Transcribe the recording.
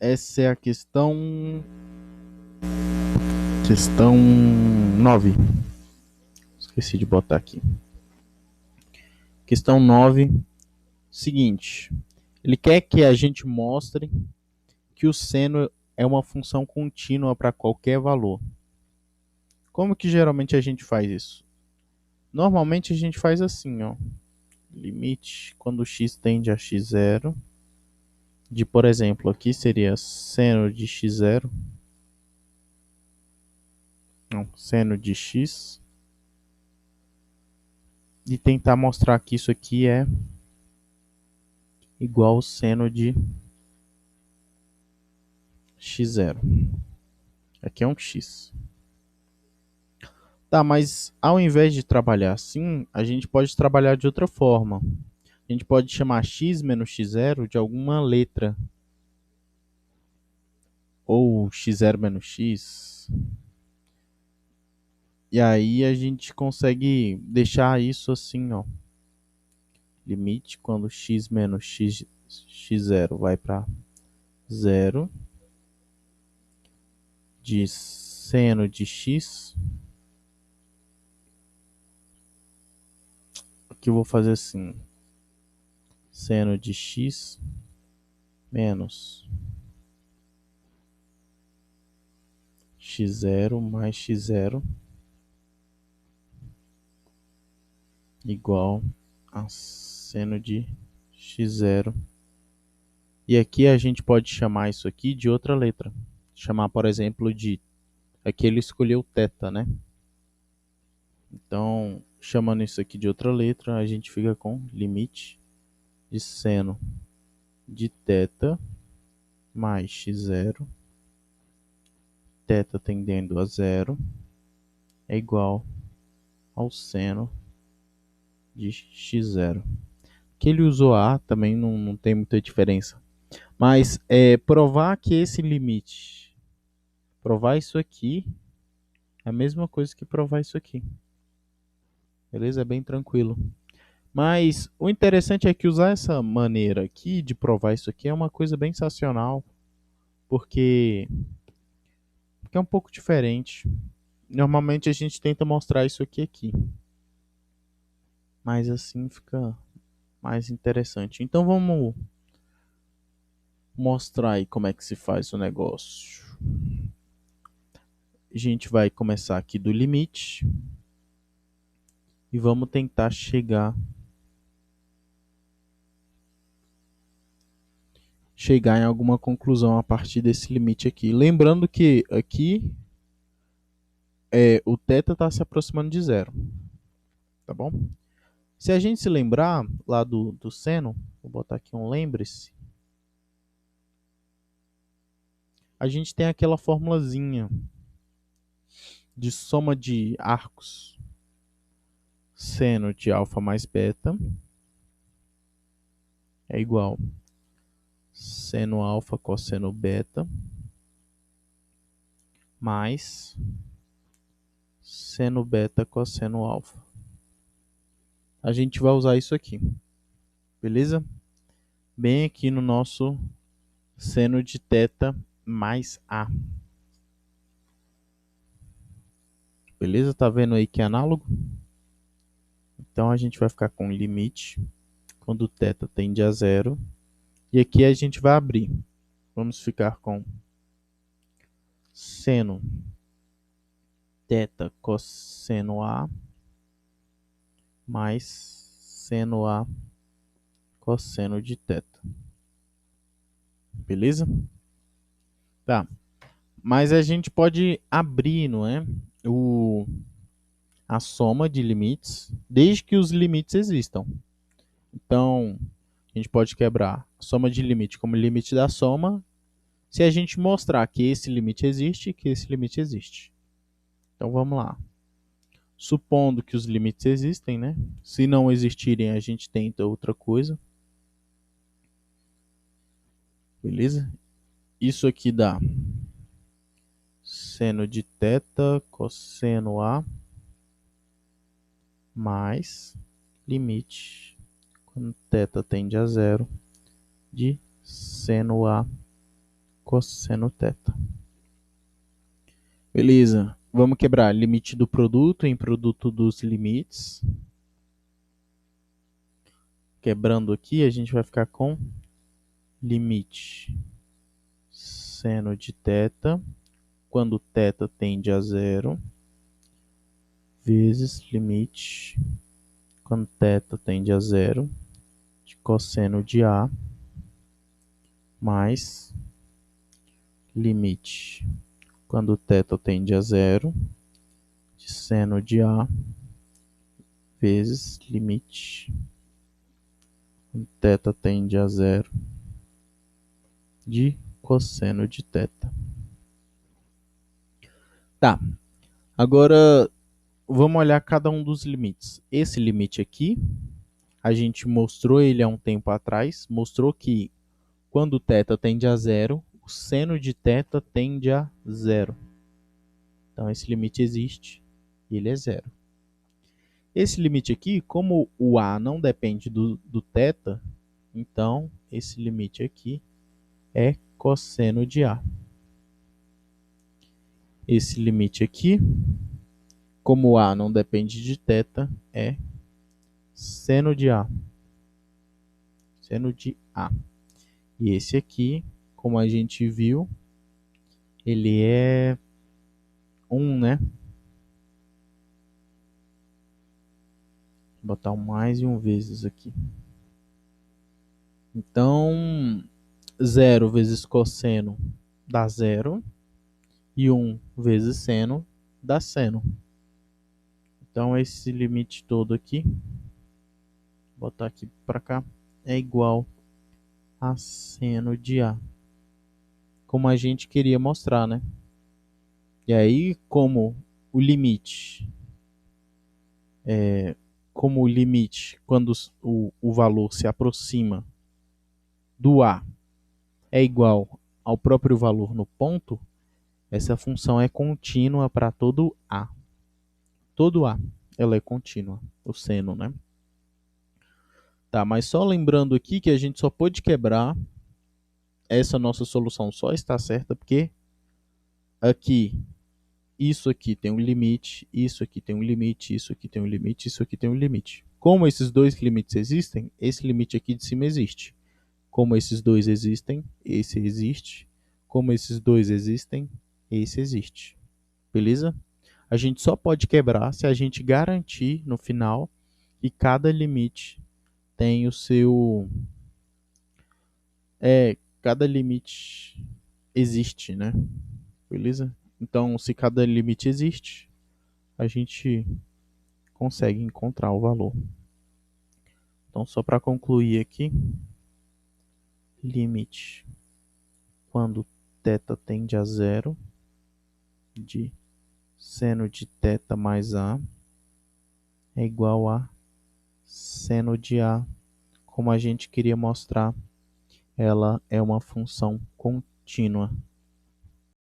Essa é a questão 9. Esqueci de botar aqui. Questão 9, seguinte. Ele quer que a gente mostre que o seno é uma função contínua para qualquer valor. Como que geralmente a gente faz isso? Normalmente a gente faz assim, ó. Limite quando x tende a x0 de, por exemplo, aqui seria seno de x0, não, seno de x, e tentar mostrar que isso aqui é igual ao seno de x0. Aqui é um x. Tá, mas ao invés de trabalhar assim, a gente pode trabalhar de outra forma. A gente pode chamar x menos x0 de alguma letra. Ou x0 menos x. E aí a gente consegue deixar isso assim, ó. Limite quando x menos x0 vai para 0 de seno de x. Aqui eu vou fazer assim. Seno de x menos x0 mais x0 igual a seno de x0. E aqui a gente pode chamar isso aqui de outra letra. Chamar, por exemplo, de... Aqui ele escolheu θ, né? Então, chamando isso aqui de outra letra, a gente fica com limite de seno de θ mais x0, θ tendendo a 0, é igual ao seno de x0. Que ele usou A também não tem muita diferença. Mas provar que esse limite, provar isso aqui, é a mesma coisa que provar isso aqui. Beleza? É bem tranquilo. Mas o interessante é que usar essa maneira aqui de provar isso aqui é uma coisa bem sensacional, porque é um pouco diferente. Normalmente a gente tenta mostrar isso aqui, mas assim fica mais interessante. Então vamos mostrar aí como é que se faz o negócio. A gente vai começar aqui do limite e vamos tentar chegar em alguma conclusão a partir desse limite aqui. Lembrando que aqui o θ está se aproximando de zero, tá bom? Se a gente se lembrar lá do seno, vou botar aqui um lembre-se, a gente tem aquela formulazinha de soma de arcos. Seno de alfa mais beta é igual seno alfa cosseno beta mais seno beta cosseno alfa. A gente vai usar isso aqui, beleza? Bem aqui no nosso seno de θ mais A. Beleza? Tá vendo aí que é análogo? Então a gente vai ficar com limite quando θ tende a zero. E aqui a gente vai abrir. Vamos ficar com seno θ cosseno A mais seno A cosseno de θ. Beleza? Tá. Mas a gente pode abrir, não é? A soma de limites, desde que os limites existam. Então, a gente pode quebrar a soma de limite como limite da soma, se a gente mostrar que esse limite existe e que esse limite existe. Então, vamos lá. Supondo que os limites existem, né? Se não existirem, a gente tenta outra coisa. Beleza? Isso aqui dá seno de θ cosseno A mais limite quando θ tende a zero de seno A cosseno θ. Beleza. Vamos quebrar limite do produto em produto dos limites. Quebrando aqui, a gente vai ficar com limite seno de θ, quando θ tende a zero, vezes limite, quando θ tende a zero, de cosseno de A, mais limite, quando θ tende a zero, de seno de A, vezes limite, quando θ tende a zero, de cosseno de θ. Tá, agora vamos olhar cada um dos limites. Esse limite aqui, a gente mostrou ele há um tempo atrás, mostrou que quando θ tende a zero, o seno de θ tende a zero. Então esse limite existe e ele é zero. Esse limite aqui, como o A não depende do θ, então esse limite aqui é cosseno de A. Esse limite aqui, como o A não depende de θ, é seno de A. Seno de A. E esse aqui, como a gente viu, ele é 1, né? Vou botar um mais e um vezes aqui. Então, 0 vezes cosseno dá 0. E 1 vezes seno dá seno. Então, esse limite todo aqui, vou botar aqui para cá, é igual a seno de A. Como a gente queria mostrar, né? E aí, como o limite, quando o valor se aproxima do A é igual ao próprio valor no ponto, essa função é contínua para todo A. Todo A, ela é contínua, o seno, né? Tá, mas só lembrando aqui que a gente só pode quebrar, essa nossa solução só está certa porque aqui, isso aqui tem um limite, isso aqui tem um limite, isso aqui tem um limite, isso aqui tem um limite. Como esses dois limites existem, esse limite aqui de cima existe. Como esses dois existem, esse existe. Como esses dois existem, esse existe. Beleza? A gente só pode quebrar se a gente garantir no final que cada limite tem o seu... cada limite existe, né? Beleza? Então, se cada limite existe, a gente consegue encontrar o valor. Então, só para concluir aqui, limite quando θ tende a zero de seno de θ mais A é igual a seno de A. Como a gente queria mostrar, ela é uma função contínua.